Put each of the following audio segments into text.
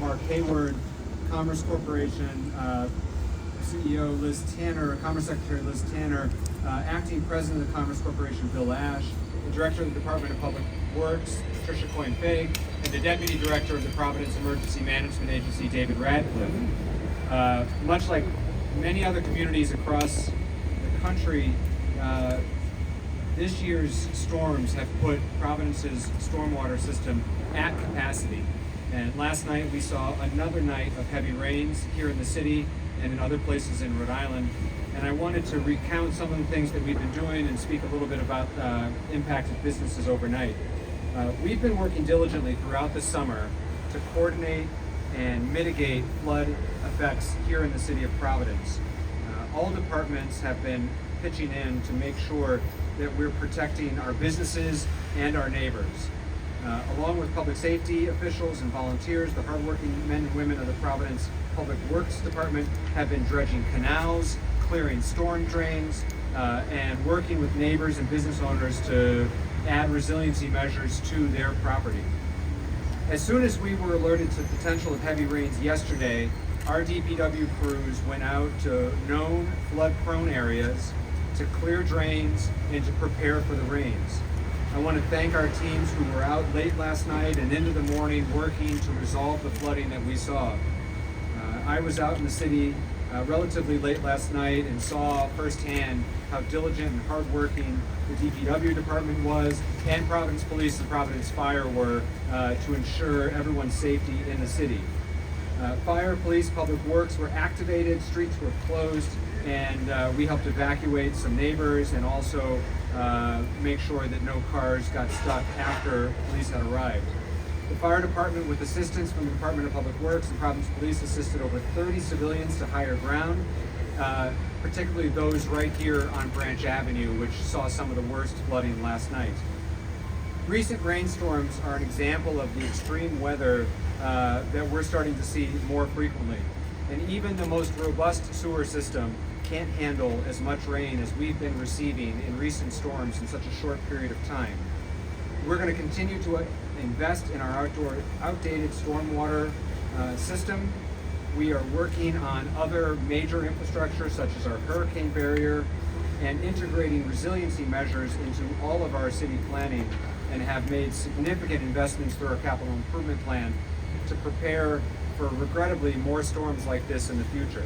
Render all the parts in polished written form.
Mark Hayward, Commerce Corporation, CEO Liz Tanner, Commerce Secretary Liz Tanner, Acting President of the Commerce Corporation Bill Ash, the Director of the Department of Public Works Tricia Coyne-Fag, and the Deputy Director of the Providence Emergency Management Agency David Radcliffe. Much like many other communities across the country, this year's storms have put Providence's stormwater system at capacity. And last night we saw another night of heavy rains here in the city and in other places in Rhode Island. And I wanted to recount some of the things that we've been doing and speak a little bit about impacted businesses overnight. We've been working diligently throughout the summer to coordinate and mitigate flood effects here in the city of Providence. All departments have been pitching in to make sure that we're protecting our businesses and our neighbors. Along with public safety officials and volunteers, the hardworking men and women of the Providence Public Works Department have been dredging canals, clearing storm drains, and working with neighbors and business owners to add resiliency measures to their property. As soon as we were alerted to the potential of heavy rains yesterday, our DPW crews went out to known flood-prone areas to clear drains and to prepare for the rains. I want to thank our teams who were out late last night and into the morning working to resolve the flooding that we saw. I was out in the city relatively late last night and saw firsthand how diligent and hardworking the DPW department was, and Providence Police and Providence Fire were to ensure everyone's safety in the city. Fire, police, public works were activated, streets were closed, and we helped evacuate some neighbors and also make sure that no cars got stuck after police had arrived. The fire department, with assistance from the Department of Public Works and Providence Police, assisted over 30 civilians to higher ground, particularly those right here on Branch Avenue, which saw some of the worst flooding last night. Recent rainstorms are an example of the extreme weather that we're starting to see more frequently. And even the most robust sewer system can't handle as much rain as we've been receiving in recent storms in such a short period of time. We're going to continue to invest in our outdated stormwater system. We are working on other major infrastructure such as our hurricane barrier and integrating resiliency measures into all of our city planning, and have made significant investments through our capital improvement plan to prepare for regrettably more storms like this in the future.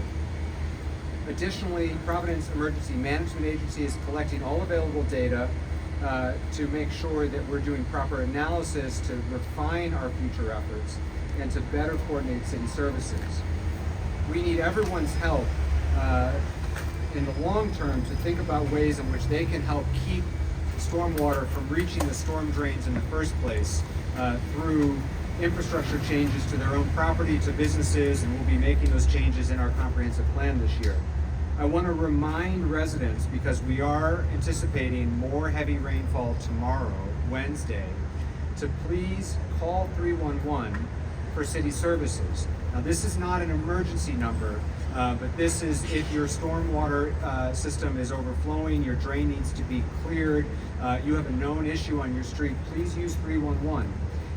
Additionally, Providence Emergency Management Agency is collecting all available data to make sure that we're doing proper analysis to refine our future efforts and to better coordinate city services. We need everyone's help in the long term to think about ways in which they can help keep stormwater from reaching the storm drains in the first place through infrastructure changes to their own property, to businesses, and we'll be making those changes in our comprehensive plan this year. I want to remind residents, because we are anticipating more heavy rainfall tomorrow, Wednesday, to please call 311 for city services. Now, this is not an emergency number, but this is if your stormwater system is overflowing, your drain needs to be cleared, you have a known issue on your street, please use 311.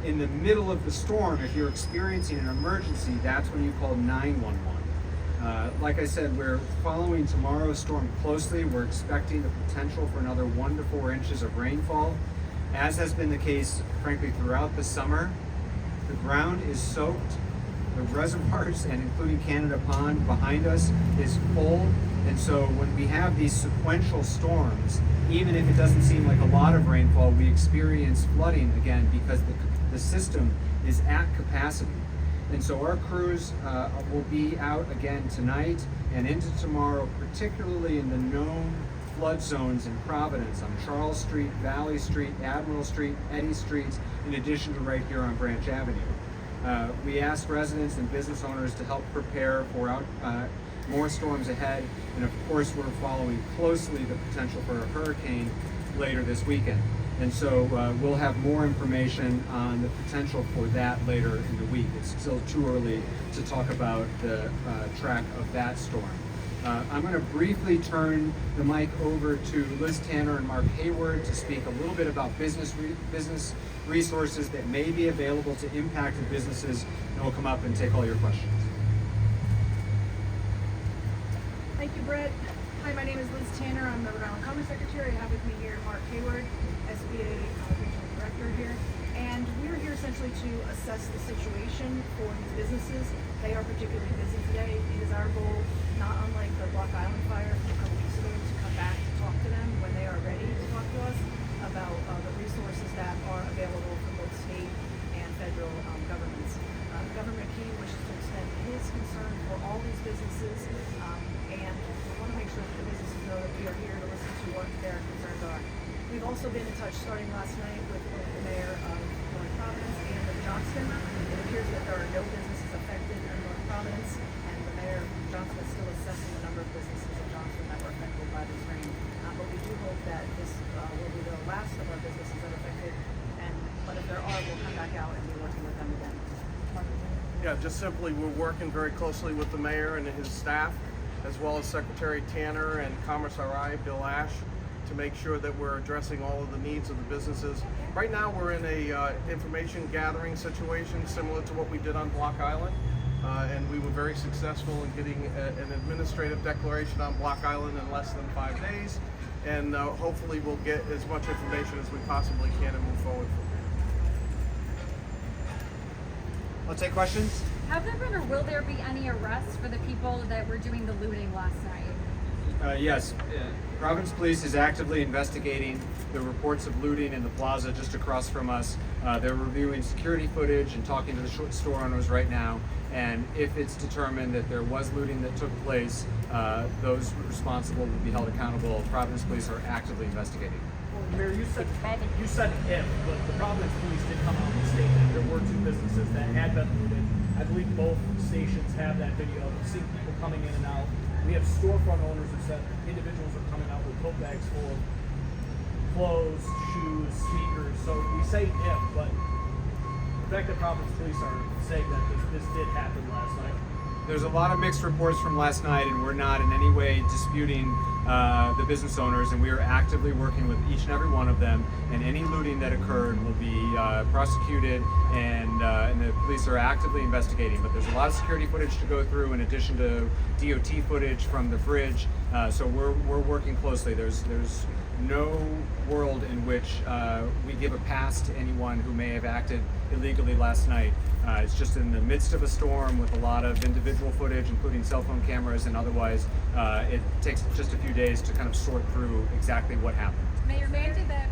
In the middle of the storm, if you're experiencing an emergency, that's when you call 911. Like I said, we're following tomorrow's storm closely. We're expecting the potential for another 1 to 4 inches of rainfall, as has been the case, frankly, throughout the summer. The ground is soaked. The reservoirs, and including Canada Pond behind us, is full. And so when we have these sequential storms, even if it doesn't seem like a lot of rainfall, we experience flooding again because the system is at capacity. And so our crews will be out again tonight and into tomorrow, particularly in the known flood zones in Providence on Charles Street, Valley Street, Admiral Street, Eddy Streets, in addition to right here on Branch Avenue. We ask residents and business owners to help prepare for more storms ahead, and of course we're following closely the potential for a hurricane later this weekend. And so we'll have more information on the potential for that later in the week. It's still too early to talk about the track of that storm. I'm going to briefly turn the mic over to Liz Tanner and Mark Hayward to speak a little bit about business resources that may be available to impacted businesses, and we'll come up and take all your questions. Thank you, Brett. Hi, my name is Liz Tanner. I'm the Rhode Island Commerce Secretary. I have with me here Mark Hayward, SBA Regional Director here. And we're here essentially to assess the situation for these businesses. They are particularly busy today. It is our goal, not unlike the Block Island fire a couple weeks ago, to come back to talk to them when they are ready to talk to us about the resources that are available from both state and federal governments. Governor McKee wishes to extend his concern for all these businesses, and we want to make sure that the businesses know that we are here to listen to what their concerns are. We've also been in touch starting last night with both the mayor of North Providence and of Johnston. It appears that there are no businesses affected in North Providence, and the mayor of Johnston is still assessing the number of businesses in Johnston that were affected by this rain. But we do hope that this will be the last of our businesses that are affected, but if there are, we'll come back out and be working with them again. Yeah, just simply we're working very closely with the mayor and his staff, as well as Secretary Tanner and Commerce RI Bill Ash, to make sure that we're addressing all of the needs of the businesses. Right now we're in a information gathering situation similar to what we did on Block Island, and we were very successful in getting an administrative declaration on Block Island in less than 5 days, and hopefully we'll get as much information as we possibly can and move forward from there. I'll take questions. Have there been or will there be any arrests for the people that were doing the looting last night? Yes. Providence Police is actively investigating the reports of looting in the plaza just across from us. They're reviewing security footage and talking to the store owners right now. And if it's determined that there was looting that took place, those responsible will be held accountable. Providence Police are actively investigating. Mayor, you said if, but the Providence Police did come out and state that there were two businesses that had been looted. I believe both stations have that video. We've seen people coming in and out. We have storefront owners who said individuals are coming out with tote bags full of clothes, shoes, sneakers. So we say if, but the fact that Providence Police are saying that this did happen last night. There's a lot of mixed reports from last night, and we're not in any way disputing the business owners, and we are actively working with each and every one of them, and any looting that occurred will be prosecuted, and the police are actively investigating. But there's a lot of security footage to go through in addition to DOT footage from the bridge, so we're working closely. There's no world in which we give a pass to anyone who may have acted illegally last night. It's just in the midst of a storm with a lot of individual footage, including cell phone cameras and otherwise. It takes just a few days to kind of sort through exactly what happened. Mayor, granted that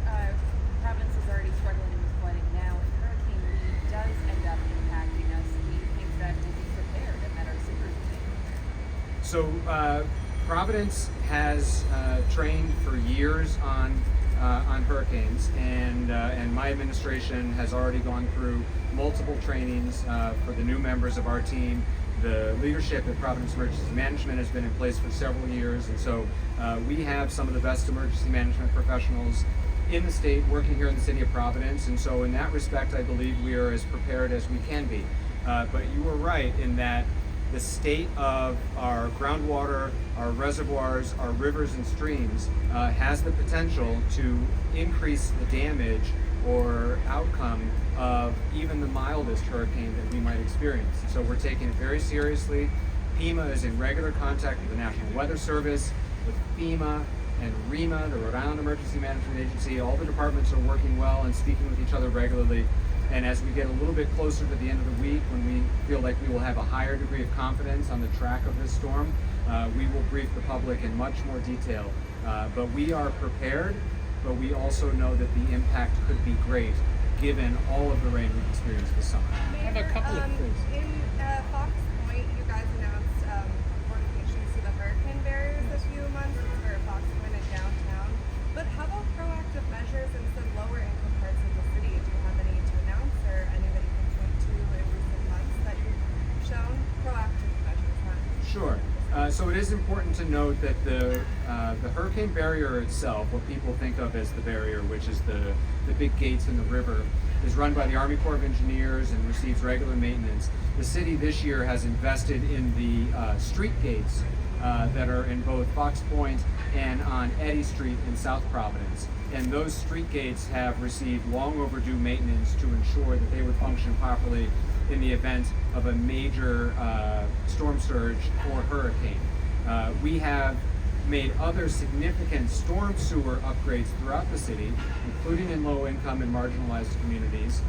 Providence is already struggling with flooding now, if Hurricane Lee does end up impacting us, do you think that we'll be prepared and that our sewers will be prepared? So Providence has trained for years on hurricanes, and my administration has already gone through multiple trainings for the new members of our team. The leadership at Providence Emergency Management has been in place for several years, and so we have some of the best emergency management professionals in the state working here in the city of Providence, and so in that respect I believe we are as prepared as we can be. But you were right in that the state of our groundwater, our reservoirs, our rivers and streams has the potential to increase the damage or outcome of even the mildest hurricane that we might experience. So we're taking it very seriously. FEMA is in regular contact with the National Weather Service, with FEMA and REMA, the Rhode Island Emergency Management Agency. All the departments are working well and speaking with each other regularly. And as we get a little bit closer to the end of the week, when we feel like we will have a higher degree of confidence on the track of this storm, we will brief the public in much more detail. But we are prepared, but we also know that the impact could be great given all of the rain we've experienced this summer. I have a couple of things. In Fox Point, you guys announced fortifications to the hurricane barriers a few months for Fox Point and downtown. But how about proactive measures in some lower income parts of the city? Do you have any to announce or anybody can point to in recent months that you've shown proactive measures? Sure. So it is important to note that the hurricane barrier itself, what people think of as the barrier, which is the big gates in the river, is run by the Army Corps of Engineers and receives regular maintenance. The city this year has invested in the street gates that are in both Fox Point and on Eddy Street in South Providence. And those street gates have received long overdue maintenance to ensure that they would function properly in the event of a major storm surge or hurricane. We have made other significant storm sewer upgrades throughout the city, including in low-income and marginalized communities,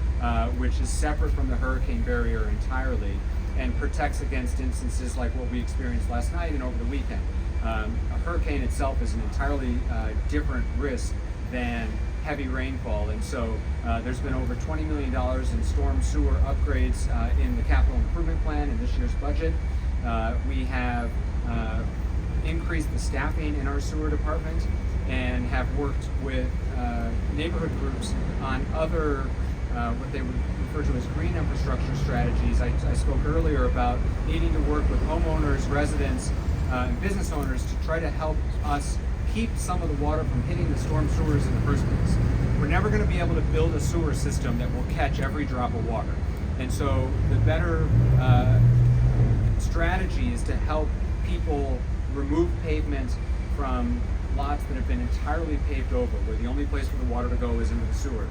which is separate from the hurricane barrier entirely and protects against instances like what we experienced last night and over the weekend. A hurricane itself is an entirely different risk than heavy rainfall, and so there's been over $20 million in storm sewer upgrades in the capital improvement plan in this year's budget. We have increased the staffing in our sewer department and have worked with neighborhood groups on other what they would refer to as green infrastructure strategies. I spoke earlier about needing to work with homeowners, residents, and business owners to try to help us keep some of the water from hitting the storm sewers in the first place. We're never going to be able to build a sewer system that will catch every drop of water. And so the better strategy is to help people remove pavement from lots that have been entirely paved over, where the only place for the water to go is into the sewer.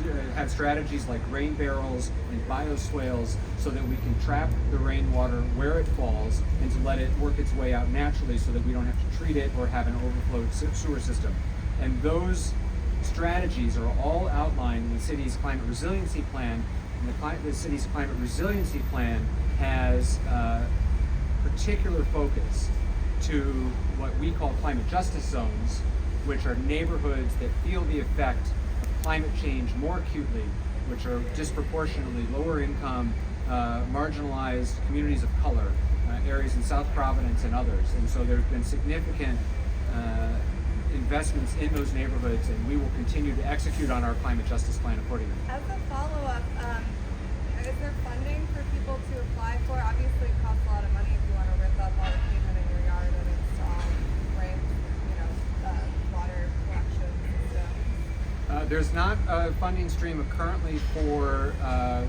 To have strategies like rain barrels and bioswales so that we can trap the rainwater where it falls and to let it work its way out naturally so that we don't have to treat it or have an overflowed sewer system. And those strategies are all outlined in the city's climate resiliency plan. And the city's climate resiliency plan has particular focus to what we call climate justice zones, which are neighborhoods that feel the effect of climate change more acutely, which are disproportionately lower income, marginalized communities of color, areas in South Providence and others. And so there have been significant investments in those neighborhoods, and we will continue to execute on our climate justice plan accordingly. As a follow-up, is there funding for people to apply for? Obviously, it costs a lot of money if you want to rip up all the pavement in your yard and install water collection systems. There's not a funding stream currently for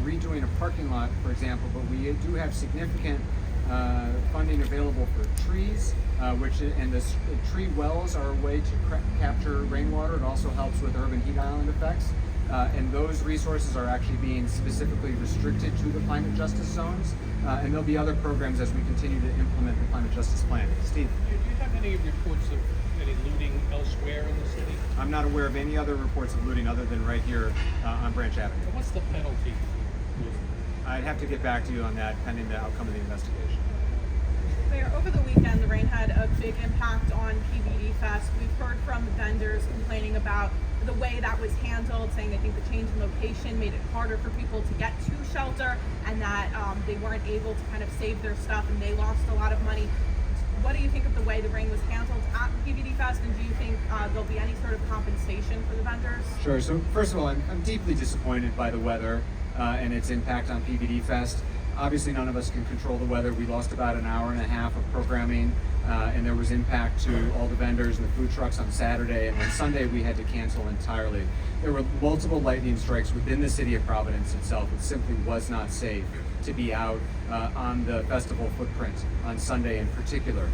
redoing a parking lot, for example, but we do have significant funding available for trees, and the tree wells are a way to capture rainwater. It also helps with urban heat island effects. And those resources are actually being specifically restricted to the climate justice zones. And there'll be other programs as we continue to implement the climate justice plan. Steve? Do you have any reports of any looting elsewhere in the city? I'm not aware of any other reports of looting other than right here on Branch Avenue. What's the penalty for looting? I'd have to get back to you on that pending the outcome of the investigation. Mayor, over the weekend, the rain had a big impact on PVD Fest. We've heard from vendors complaining about the way that was handled, saying they think the change in location made it harder for people to get to shelter and that they weren't able to kind of save their stuff and they lost a lot of money. What do you think of the way the rain was handled at PVD Fest, and do you think there'll be any sort of compensation for the vendors? Sure. So first of all, I'm deeply disappointed by the weather and its impact on PVD Fest. Obviously, none of us can control the weather. We lost about an hour and a half of programming, and there was impact to all the vendors and the food trucks on Saturday, and on Sunday we had to cancel entirely. There were multiple lightning strikes within the city of Providence itself. It simply was not safe to be out on the festival footprint on Sunday in particular.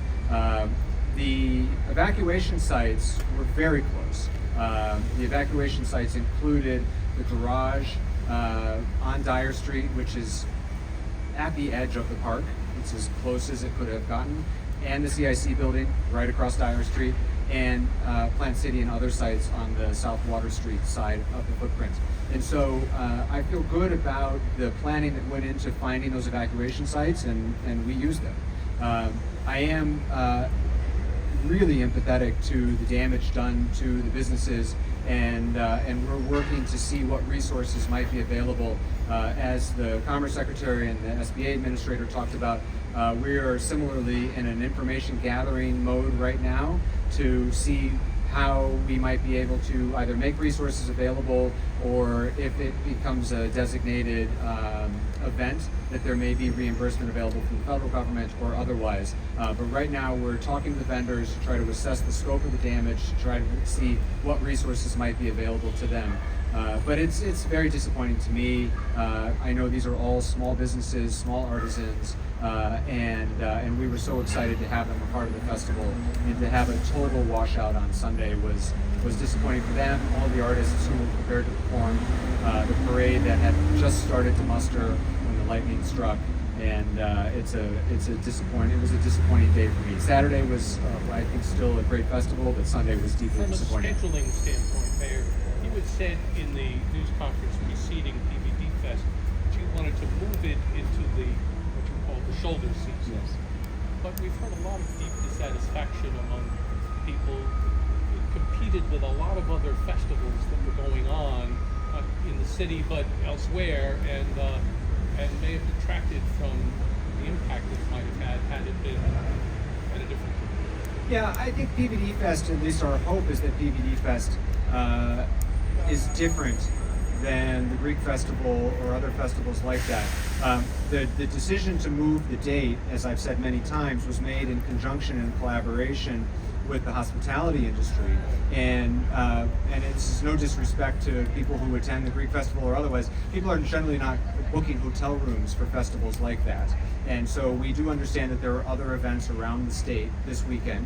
The evacuation sites were very close. The evacuation sites included the garage on Dyer Street, which is at the edge of the park. It's as close as it could have gotten, and the CIC building right across Dyer Street, and Plant City and other sites on the South Water Street side of the footprint. And so I feel good about the planning that went into finding those evacuation sites, and we used them. I am really empathetic to the damage done to the businesses, and we're working to see what resources might be available. As the Commerce Secretary and the SBA Administrator talked about, we are similarly in an information gathering mode right now to see how we might be able to either make resources available, or if it becomes a designated event, that there may be reimbursement available from the federal government or otherwise. But right now we're talking to the vendors to try to assess the scope of the damage, to try to see what resources might be available to them. But it's very disappointing to me. I know these are all small businesses, small artisans, and we were so excited to have them a part of the festival, and to have a total washout on Sunday was disappointing for them, all the artists who were prepared to perform, the parade that had just started to muster when the lightning struck, and it was a disappointing day for me. Saturday was, I think, still a great festival, but Sunday was deeply From a disappointing. scheduling standpoint, Mayor, you had said in the news conference preceding PVD Fest that you wanted to move it into what you call the shoulder season. Yes. But we've heard a lot of deep dissatisfaction among people. It competed with a lot of other festivals that were going on in the city, but elsewhere, and may have detracted from the impact it might have had it been at a different time. Yeah, I think PVD Fest, at least our hope is that PVD Fest is different than the Greek Festival or other festivals like that. The decision to move the date, as I've said many times, was made in conjunction and collaboration with the hospitality industry, and it's no disrespect to people who attend the Greek Festival or otherwise. People are generally not booking hotel rooms for festivals like that, and so we do understand that there are other events around the state this weekend,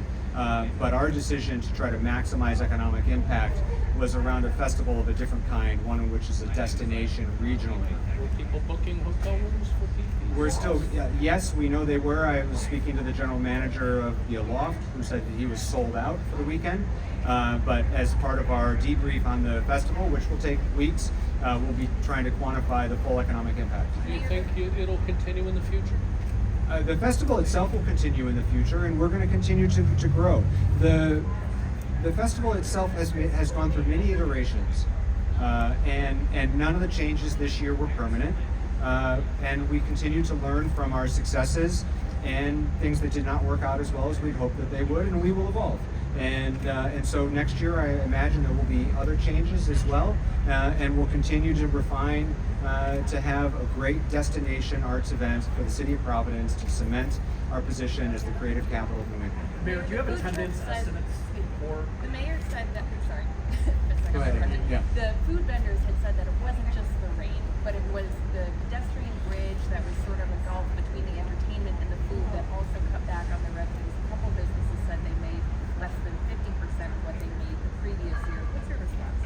but our decision to try to maximize economic impact was around a festival of a different kind, one in which is a destination regionally. Were people booking hotel rooms for PVD? We're still, yes, we know they were. I was speaking to the general manager of the Aloft, who said that he was sold out for the weekend. But as part of our debrief on the festival, which will take weeks, we'll be trying to quantify the full economic impact. Do you think it'll continue in the future? The festival itself will continue in the future, and we're going to continue to grow. The festival itself has gone through many iterations, and none of the changes this year were permanent. And we continue to learn from our successes and things that did not work out as well as we'd hoped that they would, and we will evolve. And so next year, I imagine there will be other changes as well, and we'll continue to refine to have a great destination arts event for the city of Providence to cement our position as the creative capital of New England. Mayor, do you have The food attendance truck said- estimates for? The mayor said that, sorry. Go ahead, Amy. Yeah. The food vendors had said that it wasn't just the rain, but it was the pedestrian bridge that was sort of a gulf between the entertainment and the food that also cut back on their revenues. A couple businesses said they made less than 50% of what they made the previous year. What's your response?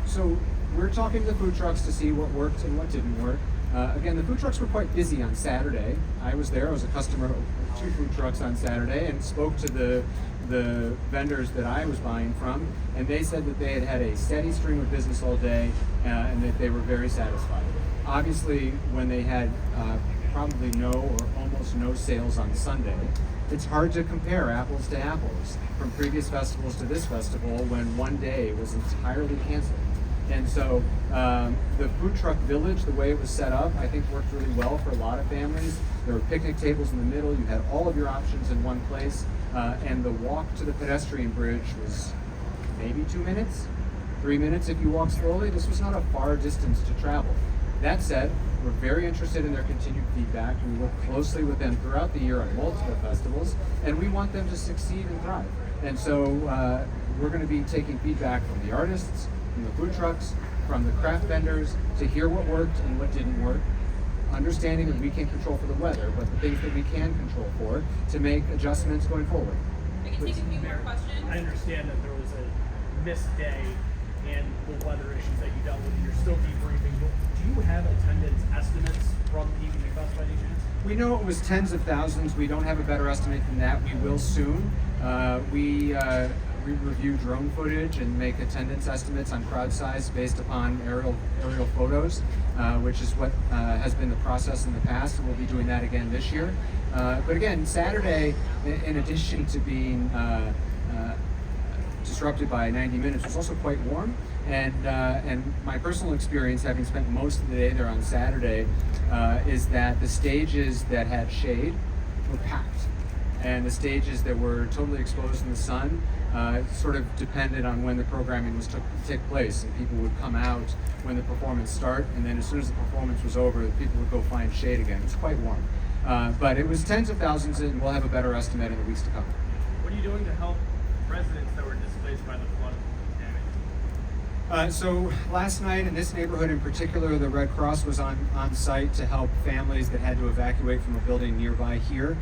So we're talking to the food trucks to see what worked and what didn't work. Again, the food trucks were quite busy on Saturday. I was there. I was a customer of 2 food trucks on Saturday and spoke to the vendors that I was buying from, and they said that they had had a steady stream of business all day, and that they were very satisfied. Obviously, when they had probably no or almost no sales on Sunday, it's hard to compare apples to apples from previous festivals to this festival when one day was entirely canceled. And so the food truck village, the way it was set up, I think worked really well for a lot of families. There were picnic tables in the middle. You had all of your options in one place. And the walk to the pedestrian bridge was maybe 2 minutes, 3 minutes if you walk slowly. This was not a far distance to travel. That said, we're very interested in their continued feedback. We work closely with them throughout the year on multiple festivals, and we want them to succeed and thrive. And so we're going to be taking feedback from the artists, from the food trucks, from the craft vendors, to hear what worked and what didn't work, understanding that we can't control for the weather, but the things that we can control for to make adjustments going forward. We can take a few more questions. I understand that there was a missed day and the weather issues that you dealt with. You're still debriefing. But do you have attendance estimates from PVD Fest by any chance? We know it was tens of thousands. We don't have a better estimate than that. We will soon. We review drone footage and make attendance estimates on crowd size based upon aerial photos, which is what has been the process in the past, and we'll be doing that again this year. But again, Saturday, in addition to being disrupted by 90 minutes, was also quite warm. And my personal experience, having spent most of the day there on Saturday, is that the stages that had shade were packed, and the stages that were totally exposed in the sun sort of depended on when the programming was to take place, and people would come out when the performance started, and then as soon as the performance was over, people would go find shade again. It was quite warm, but it was tens of thousands, and we'll have a better estimate in the weeks to come. What are you doing to help residents that were displaced by the flood So last night in this neighborhood in particular, the Red Cross was on site to help families that had to evacuate from a building nearby here.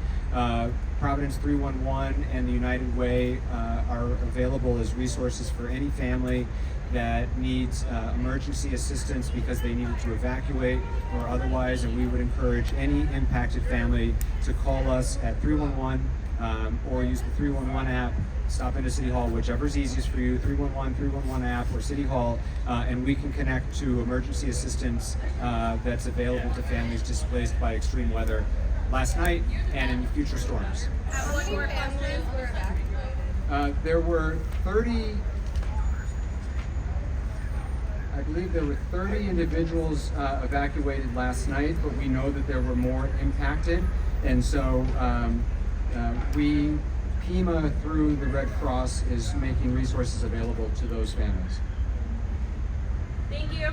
Providence 311 and the United Way are available as resources for any family that needs emergency assistance because they needed to evacuate or otherwise, and we would encourage any impacted family to call us at 311 or use the 311 app. Stop into City Hall, whichever's easiest for you, 311 app or City Hall, and we can connect to emergency assistance that's available to families displaced by extreme weather last night and in future storms. How many families were evacuated? There were 30, I believe there were 30 individuals evacuated last night, but we know that there were more impacted, and so PEMA through the Red Cross is making resources available to those families. Thank you.